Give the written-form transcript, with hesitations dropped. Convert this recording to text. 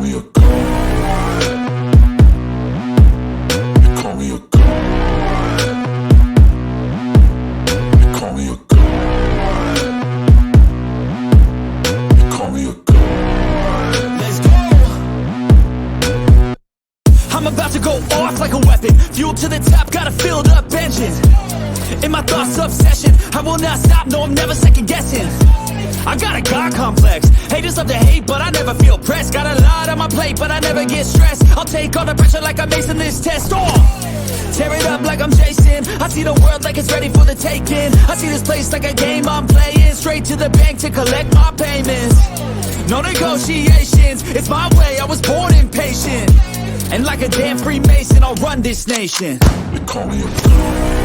me a god. You call me a god. You call me a god. You call me a god. Let's go. I'm about to go off like a weapon. Fuel to the top, got a filled up engine. In my thoughts, obsession. I will not stop, no, I'm never second guessing. I got a God complex. Haters love to hate, but I never feel pressed. Got a lot on my plate, but I never get stressed. I'll take all the pressure like I'm acing this test. Tear it up like I'm Jason. I see the world like it's ready for the taking. I see this place like a game I'm playing. Straight to the bank to collect my payments. No negotiations, it's my way, I was born impatient. And like a damn Freemason, I'll run this nation. You call me a god.